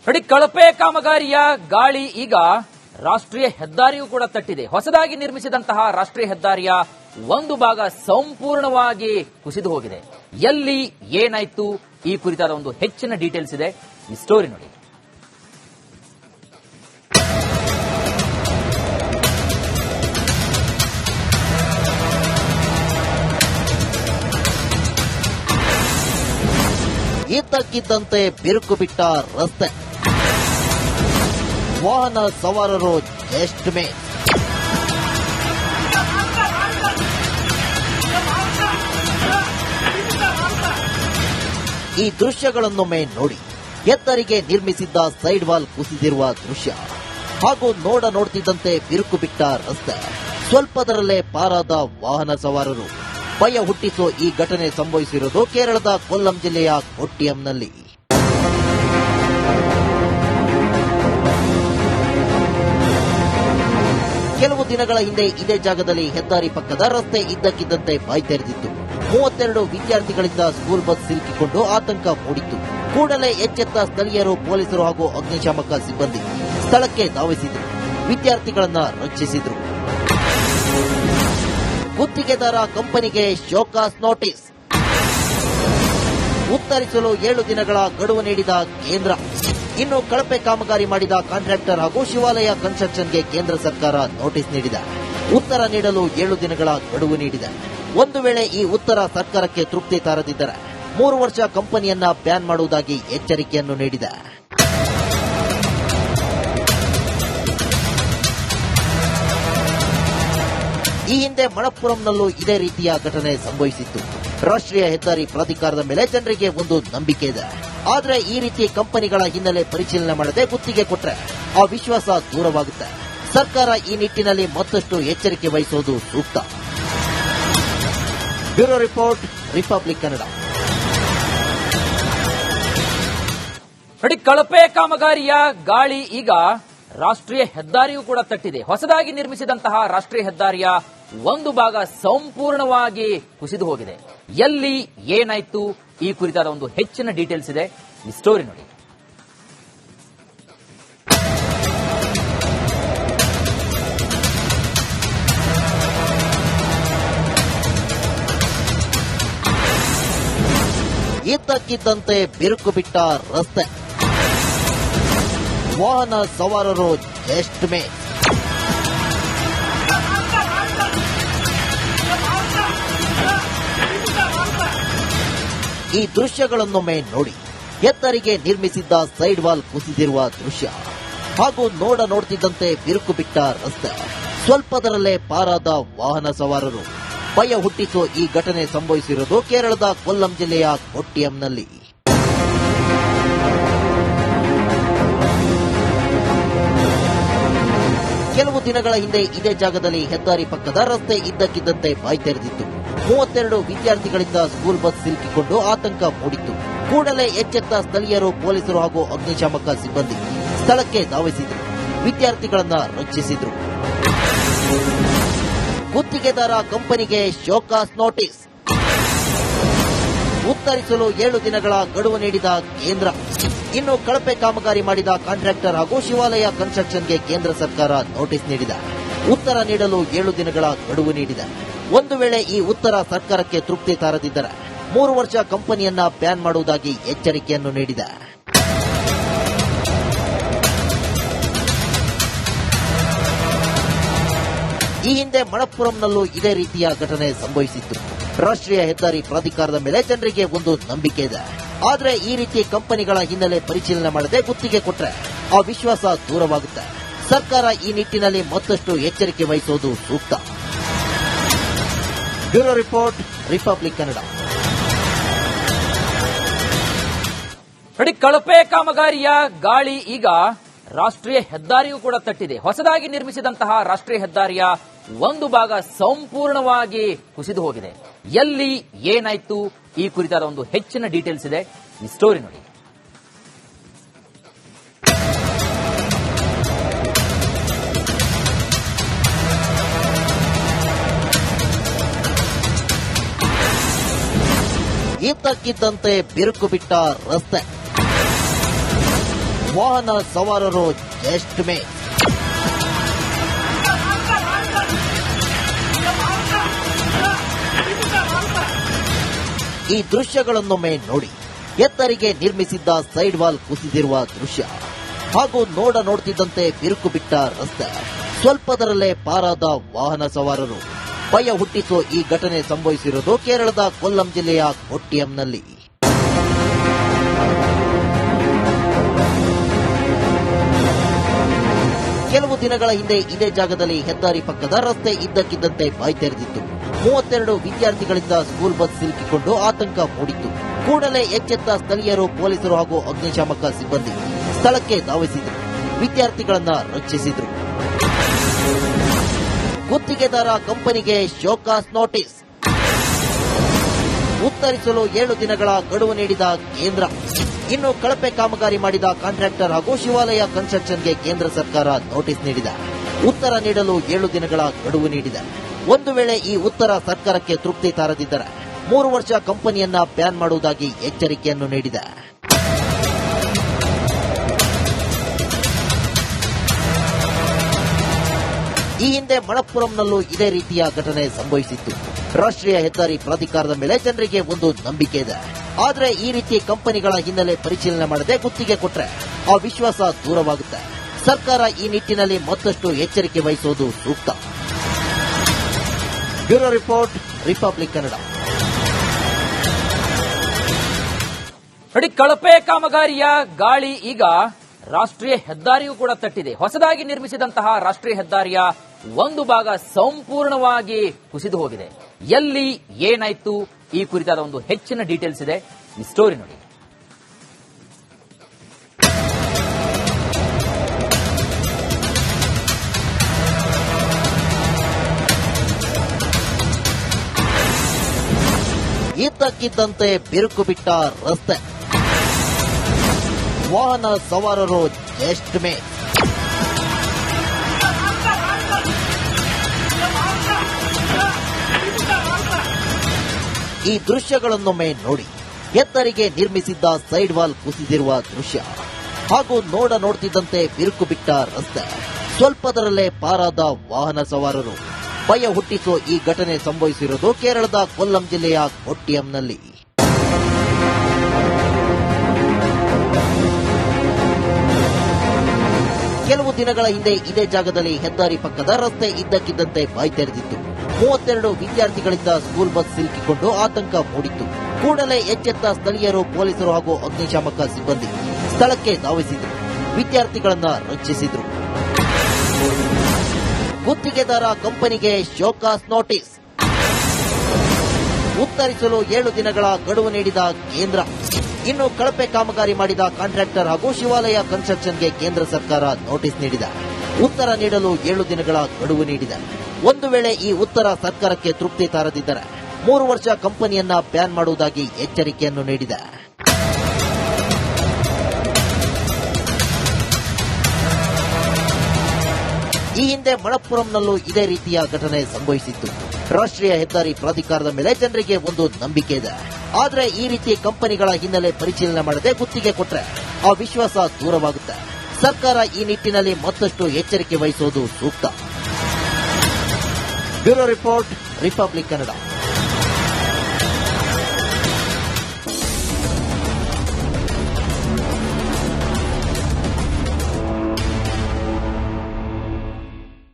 ನೋಡಿ, ಕಳಪೆ ಕಾಮಗಾರಿಯ ಗಾಳಿ ಈಗ ರಾಷ್ಟ್ರೀಯ ಹೆದ್ದಾರಿಯೂ ಕೂಡ ತಟ್ಟಿದೆ. ಹೊಸದಾಗಿ ನಿರ್ಮಿಸಿದಂತಹ ರಾಷ್ಟ್ರೀಯ ಹೆದ್ದಾರಿಯ ಒಂದು ಭಾಗ ಸಂಪೂರ್ಣವಾಗಿ ಕುಸಿದು ಹೋಗಿದೆ. ಎಲ್ಲಿ ಏನಾಯ್ತು ಈ ಕುರಿತಾದ ಒಂದು ಹೆಚ್ಚಿನ ಡೀಟೇಲ್ಸ್ ಇದೆ, ಈ ಸ್ಟೋರಿ ನೋಡಿ. ಇದ್ದಕ್ಕಿದ್ದಂತೆ ಬಿರುಕು ಬಿಟ್ಟ ರಸ್ತೆ, ವಾಹನ ಸವಾರರು ಜಸ್ಟ್ ಮಿಸ್. ಈ ದೃಶ್ಯಗಳನ್ನೊಮ್ಮೆ ನೋಡಿ. ಎತ್ತರಿಗೆ ನಿರ್ಮಿಸಿದ್ದ ಸೈಡ್ ವಾಲ್ ಕುಸಿದಿರುವ ದೃಶ್ಯ ಹಾಗೂ ನೋಡ್ತಿದ್ದಂತೆ ಬಿರುಕು ಬಿಟ್ಟ ರಸ್ತೆ. ಸ್ವಲ್ಪದರಲ್ಲೇ ಪಾರಾದ ವಾಹನ ಸವಾರರು. ಭಯ ಹುಟ್ಟಿಸೋ ಈ ಘಟನೆ ಸಂಭವಿಸಿರುವುದು ಕೇರಳದ ಕೊಲ್ಲಂ ಜಿಲ್ಲೆಯ ಕೊಟ್ಟಿಯಂನಲ್ಲಿ. ಕೆಲವು ದಿನಗಳ ಹಿಂದೆ ಇದೇ ಜಾಗದಲ್ಲಿ ಹೆದ್ದಾರಿ ಪಕ್ಕದ ರಸ್ತೆ ಇದ್ದಕ್ಕಿದ್ದಂತೆ ಬಾಯಿ ತೆರೆದಿತ್ತು. 32 ವಿದ್ಯಾರ್ಥಿಗಳಿಂದ ಸ್ಕೂಲ್ ಬಸ್ ಸಿಲುಕಿಕೊಂಡು ಆತಂಕ ಮೂಡಿತ್ತು. ಕೂಡಲೇ ಎಚ್ಚೆತ್ತ ಸ್ಥಳೀಯರು, ಪೊಲೀಸರು ಹಾಗೂ ಅಗ್ನಿಶಾಮಕ ಸಿಬ್ಬಂದಿ ಸ್ಥಳಕ್ಕೆ ಧಾವಿಸಿದರು. ವಿದ್ಯಾರ್ಥಿಗಳನ್ನ ರಕ್ಷಿಸಿದರು. ಗುತ್ತಿಗೆದಾರ ಕಂಪನಿಗೆ ಶೋಕಾಸ್ ನೋಟಿಸ್. ಉತ್ತರಿಸಲು 7 ದಿನಗಳ ಗಡುವು ನೀಡಿದ ಕೇಂದ್ರ. ಇನ್ನು ಕಳಪೆ ಕಾಮಗಾರಿ ಮಾಡಿದ ಕಾಂಟ್ರಾಕ್ಟರ್ ಹಾಗೂ ಶಿವಾಲಯ ಕನ್ಸ್ಟ್ರಕ್ಷನ್ಗೆ ಕೇಂದ್ರ ಸರ್ಕಾರ ನೋಟಿಸ್ ನೀಡಿದೆ. ಉತ್ತರ ನೀಡಲು 7 ದಿನಗಳ ಗಡುವು ನೀಡಿದೆ. ಒಂದು ವೇಳೆ ಈ ಉತ್ತರ ಸರ್ಕಾರಕ್ಕೆ ತೃಪ್ತಿ ತಾರದಿದ್ದರೆ 3 ವರ್ಷ ಕಂಪನಿಯನ್ನ ಬ್ಯಾನ್ ಮಾಡುವುದಾಗಿ ಎಚ್ಚರಿಕೆಯನ್ನು ನೀಡಿದೆ. ಈ ಹಿಂದೆ ಮಣಪ್ಪುರಂನಲ್ಲೂ ಇದೇ ರೀತಿಯ ಘಟನೆ ಸಂಭವಿಸಿತ್ತು. ರಾಷ್ಟ್ರೀಯ ಹೆದ್ದಾರಿ ಪ್ರಾಧಿಕಾರದ ಮೇಲೆ ಜನರಿಗೆ ಒಂದು ನಂಬಿಕೆ ಇದೆ. ಆದರೆ ಈ ರೀತಿ ಕಂಪನಿಗಳ ಹಿನ್ನೆಲೆ ಪರಿಶೀಲನೆ ಮಾಡದೆ ಗುತ್ತಿಗೆ ಕೊಟ್ಟರೆ ಆ ವಿಶ್ವಾಸ ದೂರವಾಗುತ್ತೆ. ಸರ್ಕಾರ ಈ ನಿಟ್ಟಿನಲ್ಲಿ ಮತ್ತಷ್ಟು ಎಚ್ಚರಿಕೆ ವಹಿಸುವುದು ಸೂಕ್ತ. Bureau report, republic Kannada. ನೋಡಿ, ಕಳಪೆ ಕಾಮಗಾರಿಯ ಗಾಳಿ ಈಗ ರಾಷ್ಟ್ರೀಯ ಹೆದ್ದಾರಿಯೂ ಕೂಡ ತಟ್ಟಿದೆ. ಹೊಸದಾಗಿ ನಿರ್ಮಿಸಿದಂತಹ ರಾಷ್ಟ್ರೀಯ ಹೆದ್ದಾರಿಯ ಒಂದು ಭಾಗ ಸಂಪೂರ್ಣವಾಗಿ ಕುಸಿದು ಹೋಗಿದೆ. ಎಲ್ಲಿ ಏನಾಯ್ತು ಈ ಕುರಿತಾದ ಒಂದು ಹೆಚ್ಚಿನ ಡೀಟೇಲ್ಸ್ ಇದೆ, ಈ ಸ್ಟೋರಿ ನೋಡಿ. ಇದ್ದಕ್ಕಿದ್ದಂತೆ ಬಿರುಕು ಬಿಟ್ಟ ರಸ್ತೆ, ವಾಹನ ಸವಾರರು ಜಸ್ಟ್ ಮಿಸ್. ಈ ದೃಶ್ಯಗಳನ್ನೊಮ್ಮೆ ನೋಡಿ. ಎತ್ತರಿಗೆ ನಿರ್ಮಿಸಿದ್ದ ಸೈಡ್ ವಾಲ್ ಕುಸಿದಿರುವ ದೃಶ್ಯ ಹಾಗೂ ನೋಡ್ತಿದ್ದಂತೆ ಬಿರುಕು ಬಿಟ್ಟ ರಸ್ತೆ. ಸ್ವಲ್ಪದರಲ್ಲೇ ಪಾರಾದ ವಾಹನ ಸವಾರರು. ಭಯ ಹುಟ್ಟಿಸೋ ಈ ಘಟನೆ ಸಂಭವಿಸಿರುವುದು ಕೇರಳದ ಕೊಲ್ಲಂ ಜಿಲ್ಲೆಯ ಕೊಟ್ಟಿಯಂನಲ್ಲಿ. ಕೆಲವು ದಿನಗಳ ಹಿಂದೆ ಇದೇ ಜಾಗದಲ್ಲಿ ಹೆದ್ದಾರಿ ಪಕ್ಕದ ರಸ್ತೆ ಇದ್ದಕ್ಕಿದ್ದಂತೆ ಬಾಯಿ ತೆರೆದಿತ್ತು. 32 ವಿದ್ಯಾರ್ಥಿಗಳಿಂದ ಸ್ಕೂಲ್ ಬಸ್ ಸಿಲುಕಿಕೊಂಡು ಆತಂಕ ಮೂಡಿತ್ತು. ಕೂಡಲೇ ಎಚ್ಚೆತ್ತ ಸ್ಥಳೀಯರು, ಪೊಲೀಸರು ಹಾಗೂ ಅಗ್ನಿಶಾಮಕ ಸಿಬ್ಬಂದಿ ಸ್ಥಳಕ್ಕೆ ಧಾವಿಸಿದರು. ವಿದ್ಯಾರ್ಥಿಗಳನ್ನ ರಕ್ಷಿಸಿದರು. ಗುತ್ತಿಗೆದಾರ ಕಂಪನಿಗೆ ಶೋಕಾಸ್ ನೋಟಿಸ್. ಉತ್ತರಿಸಲು 7 ದಿನಗಳ ಗಡುವು ನೀಡಿದ ಕೇಂದ್ರ. ಇನ್ನು ಕಳಪೆ ಕಾಮಗಾರಿ ಮಾಡಿದ ಕಾಂಟ್ರಾಕ್ಟರ್ ಹಾಗೂ ಶಿವಾಲಯ ಕನ್ಸ್ಟ್ರಕ್ಷನ್ಗೆ ಕೇಂದ್ರ ಸರ್ಕಾರ ನೋಟಿಸ್ ನೀಡಿದೆ. ಉತ್ತರ ನೀಡಲು 7 ದಿನಗಳ ಗಡುವು ನೀಡಿದೆ. ಒಂದು ವೇಳೆ ಈ ಉತ್ತರ ಸರ್ಕಾರಕ್ಕೆ ತೃಪ್ತಿ ತಾರದಿದ್ದರೆ 3 ವರ್ಷ ಕಂಪನಿಯನ್ನ ಬ್ಯಾನ್ ಮಾಡುವುದಾಗಿ ಎಚ್ಚರಿಕೆಯನ್ನು ನೀಡಿದೆ. ಈ ಹಿಂದೆ ಮಣಪ್ಪುರಂನಲ್ಲೂ ಇದೇ ರೀತಿಯ ಘಟನೆ ಸಂಭವಿಸಿತ್ತು. ರಾಷ್ಟ್ರೀಯ ಹೆದ್ದಾರಿ ಪ್ರಾಧಿಕಾರದ ಮೇಲೆ ಜನರಿಗೆ ಒಂದು ನಂಬಿಕೆ ಇದೆ. ಆದರೆ ಈ ರೀತಿ ಕಂಪನಿಗಳ ಹಿನ್ನೆಲೆ ಪರಿಶೀಲನೆ ಮಾಡದೆ ಗುತ್ತಿಗೆ ಕೊಟ್ಟರೆ ಆ ವಿಶ್ವಾಸ ದೂರವಾಗುತ್ತೆ. ಸರ್ಕಾರ ಈ ನಿಟ್ಟಿನಲ್ಲಿ ಮತ್ತಷ್ಟು ಎಚ್ಚರಿಕೆ ವಹಿಸುವುದು ಸೂಕ್ತ. Bureau report, republic Kannada. ನೋಡಿ, ಕಳಪೆ ಕಾಮಗಾರಿಯ ಗಾಳಿ ಈಗ ರಾಷ್ಟ್ರೀಯ ಹೆದ್ದಾರಿಯೂ ಕೂಡ ತಟ್ಟಿದೆ. ಹೊಸದಾಗಿ ನಿರ್ಮಿಸಿದಂತಹ ರಾಷ್ಟ್ರೀಯ ಹೆದ್ದಾರಿಯ ಒಂದು ಭಾಗ ಸಂಪೂರ್ಣವಾಗಿ ಕುಸಿದು ಹೋಗಿದೆ. ಎಲ್ಲಿ ಏನಾಯ್ತು ಈ ಕುರಿತಾದ ಒಂದು ಹೆಚ್ಚಿನ ಡೀಟೇಲ್ಸ್ ಇದೆ, ಈ ಸ್ಟೋರಿ ನೋಡಿ. ಇದ್ದಕ್ಕಿದ್ದಂತೆ ಬಿರುಕು ಬಿಟ್ಟ ರಸ್ತೆ, ವಾಹನ ಸವಾರರು ಜಸ್ಟ್ ಮಿಸ್. ಈ ದೃಶ್ಯಗಳನ್ನೊಮ್ಮೆ ನೋಡಿ. ಎತ್ತರಿಗೆ ನಿರ್ಮಿಸಿದ್ದ ಸೈಡ್ ವಾಲ್ ಕುಸಿದಿರುವ ದೃಶ್ಯ ಹಾಗೂ ನೋಡ್ತಿದ್ದಂತೆ ಬಿರುಕು ಬಿಟ್ಟ ರಸ್ತೆ. ಸ್ವಲ್ಪದರಲ್ಲೇ ಪಾರಾದ ವಾಹನ ಸವಾರರು. ಭಯ ಹುಟ್ಟಿಸುವ ಈ ಘಟನೆ ಸಂಭವಿಸಿರುವುದು ಕೇರಳದ ಕೊಲ್ಲಂ ಜಿಲ್ಲೆಯ ಕೊಟ್ಟಿಯಂನಲ್ಲಿ. ಕೆಲವು ದಿನಗಳ ಹಿಂದೆ ಇದೇ ಜಾಗದಲ್ಲಿ ಹೆದ್ದಾರಿ ಪಕ್ಕದ ರಸ್ತೆ ಇದ್ದಕ್ಕಿದ್ದಂತೆ ಬಾಯಿ ತೆರೆದಿತ್ತು. 32 ವಿದ್ಯಾರ್ಥಿಗಳಿಂದ ಸ್ಕೂಲ್ ಬಸ್ ಸಿಲುಕಿಕೊಂಡು ಆತಂಕ ಮೂಡಿತ್ತು. ಕೂಡಲೇ ಎಚ್ಚೆತ್ತ ಸ್ಥಳೀಯರು, ಪೊಲೀಸರು ಹಾಗೂ ಅಗ್ನಿಶಾಮಕ ಸಿಬ್ಬಂದಿ ಸ್ಥಳಕ್ಕೆ ಧಾವಿಸಿದರು. ವಿದ್ಯಾರ್ಥಿಗಳನ್ನ ರಕ್ಷಿಸಿದರು. ಗುತ್ತಿಗೆದಾರ ಕಂಪನಿಗೆ ಶೋಕಾಸ್ ನೋಟಿಸ್. ಉತ್ತರಿಸಲು 7 ದಿನಗಳ ಗಡುವು ನೀಡಿದ ಕೇಂದ್ರ. ಇನ್ನು ಕಳಪೆ ಕಾಮಗಾರಿ ಮಾಡಿದ ಕಾಂಟ್ರಾಕ್ಟರ್ ಹಾಗೂ ಶಿವಾಲಯ ಕನ್ಸ್ಟ್ರಕ್ಷನ್ಗೆ ಕೇಂದ್ರ ಸರ್ಕಾರ ನೋಟಿಸ್ ನೀಡಿದೆ. ಉತ್ತರ ನೀಡಲು 7 ದಿನಗಳ ಗಡುವು ನೀಡಿದೆ. ಒಂದು ವೇಳೆ ಈ ಉತ್ತರ ಸರ್ಕಾರಕ್ಕೆ ತೃಪ್ತಿ ತಾರದಿದ್ದರೆ 3 ವರ್ಷ ಕಂಪನಿಯನ್ನ ಬ್ಯಾನ್ ಮಾಡುವುದಾಗಿ ಎಚ್ಚರಿಕೆಯನ್ನು ನೀಡಿದೆ. ಈ ಹಿಂದೆ ಮಣಪ್ಪುರಂನಲ್ಲೂ ಇದೇ ರೀತಿಯ ಘಟನೆ ಸಂಭವಿಸಿತ್ತು. ರಾಷ್ಟ್ರೀಯ ಹೆದ್ದಾರಿ ಪ್ರಾಧಿಕಾರದ ಮೇಲೆ ಜನರಿಗೆ ಒಂದು ನಂಬಿಕೆ ಇದೆ. ಆದರೆ ಈ ರೀತಿ ಕಂಪನಿಗಳ ಹಿನ್ನೆಲೆ ಪರಿಶೀಲನೆ ಮಾಡದೆ ಗುತ್ತಿಗೆ ಕೊಟ್ಟರೆ ಆ ವಿಶ್ವಾಸ ದೂರವಾಗುತ್ತೆ. ಸರ್ಕಾರ ಈ ನಿಟ್ಟಿನಲ್ಲಿ ಮತ್ತಷ್ಟು ಎಚ್ಚರಿಕೆ ವಹಿಸುವುದು ಸೂಕ್ತ. Bureau report, republic Kannada. ಕಳಪೆ ಕಾಮಗಾರಿಯ ಗಾಳಿ ಈಗ ರಾಷ್ಟ್ರೀಯ ಹೆದ್ದಾರಿಯೂ ಕೂಡ ತಟ್ಟಿದೆ. ಹೊಸದಾಗಿ ನಿರ್ಮಿಸಿದಂತಹ ರಾಷ್ಟ್ರೀಯ ಹೆದ್ದಾರಿಯ ಒಂದು ಭಾಗ ಸಂಪೂರ್ಣವಾಗಿ ಕುಸಿದು ಹೋಗಿದೆ. ಎಲ್ಲಿ ಏನಾಯ್ತು ಈ ಕುರಿತಾದ ಒಂದು ಹೆಚ್ಚಿನ ಡೀಟೇಲ್ಸ್ ಇದೆ. ಈ ಸ್ಟೋರಿ ನೋಡಿ. ಇದ್ದಕ್ಕಿದ್ದಂತೆ ಬಿರುಕು ಬಿಟ್ಟ ರಸ್ತೆ. ವಾಹನ ಸವಾರರು ಜಸ್ಟ್ ಮಿಸ್. ಈ ದೃಶ್ಯಗಳನ್ನೊಮ್ಮೆ ನೋಡಿ. ಎತ್ತರಿಗೆ ನಿರ್ಮಿಸಿದ್ದ ಸೈಡ್ ವಾಲ್ ಕುಸಿದಿರುವ ದೃಶ್ಯ ಹಾಗೂ ನೋಡ್ತಿದ್ದಂತೆ ಬಿರುಕು ಬಿಟ್ಟ ರಸ್ತೆ. ಸ್ವಲ್ಪದರಲ್ಲೇ ಪಾರಾದ ವಾಹನ ಸವಾರರು. ಭಯ ಹುಟ್ಟಿಸುವ ಈ ಘಟನೆ ಸಂಭವಿಸಿರುವುದು ಕೇರಳದ ಕೊಲ್ಲಂ ಜಿಲ್ಲೆಯ ಕೊಟ್ಟಿಯಂನಲ್ಲಿ. ಕೆಲವು ದಿನಗಳ ಹಿಂದೆ ಇದೇ ಜಾಗದಲ್ಲಿ ಹೆದ್ದಾರಿ ಪಕ್ಕದ ರಸ್ತೆ ಇದ್ದಕ್ಕಿದ್ದಂತೆ ಬಾಯಿ ತೆರೆದಿತ್ತು. 32 ವಿದ್ಯಾರ್ಥಿಗಳಿಂದ ಸ್ಕೂಲ್ ಬಸ್ ಸಿಲುಕಿಕೊಂಡು ಆತಂಕ ಮೂಡಿತ್ತು. ಕೂಡಲೇ ಎಚ್ಚೆತ್ತ ಸ್ಥಳೀಯರು, ಪೊಲೀಸರು ಹಾಗೂ ಅಗ್ನಿಶಾಮಕ ಸಿಬ್ಬಂದಿ ಸ್ಥಳಕ್ಕೆ ಧಾವಿಸಿದರು. ವಿದ್ಯಾರ್ಥಿಗಳನ್ನ ರಕ್ಷಿಸಿದರು. ಗುತ್ತಿಗೆದಾರ ಕಂಪನಿಗೆ ಶೋಕಾಸ್ ನೋಟಿಸ್. ಉತ್ತರಿಸಲು 7 ದಿನಗಳ ಗಡುವು ನೀಡಿದ ಕೇಂದ್ರ. ಇನ್ನು ಕಳಪೆ ಕಾಮಗಾರಿ ಮಾಡಿದ ಕಾಂಟ್ರಾಕ್ಟರ್ ಹಾಗೂ ಶಿವಾಲಯ ಕನ್ಸ್ಟ್ರಕ್ಷನ್ಗೆ ಕೇಂದ್ರ ಸರ್ಕಾರ ನೋಟಿಸ್ ನೀಡಿದೆ. ಉತ್ತರ ನೀಡಲು 7 ದಿನಗಳ ಗಡುವು ನೀಡಿದೆ. ಒಂದು ವೇಳೆ ಈ ಉತ್ತರ ಸರ್ಕಾರಕ್ಕೆ ತೃಪ್ತಿ ತಾರದಿದ್ದರೆ 3 ವರ್ಷ ಕಂಪನಿಯನ್ನ ಬ್ಯಾನ್ ಮಾಡುವುದಾಗಿ ಎಚ್ಚರಿಕೆಯನ್ನು ನೀಡಿದೆ. ಈ ಹಿಂದೆ ಮಣಪ್ಪುರಂನಲ್ಲೂ ಇದೇ ರೀತಿಯ ಘಟನೆ ಸಂಭವಿಸಿತ್ತು. ರಾಷ್ಟ್ರೀಯ ಹೆದ್ದಾರಿ ಪ್ರಾಧಿಕಾರದ ಮೇಲೆ ಜನರಿಗೆ ಒಂದು ನಂಬಿಕೆ ಇದೆ. ಆದರೆ ಈ ರೀತಿ ಕಂಪನಿಗಳ ಹಿನ್ನೆಲೆ ಪರಿಶೀಲನೆ ಮಾಡದೆ ಗುತ್ತಿಗೆ ಕೊಟ್ಟರೆ ಆ ವಿಶ್ವಾಸ ದೂರವಾಗುತ್ತೆ. ಸರ್ಕಾರ ಈ ನಿಟ್ಟಿನಲ್ಲಿ ಮತ್ತಷ್ಟು ಎಚ್ಚರಿಕೆ ವಹಿಸುವುದು ಸೂಕ್ತ. Bureau report, republic Kannada.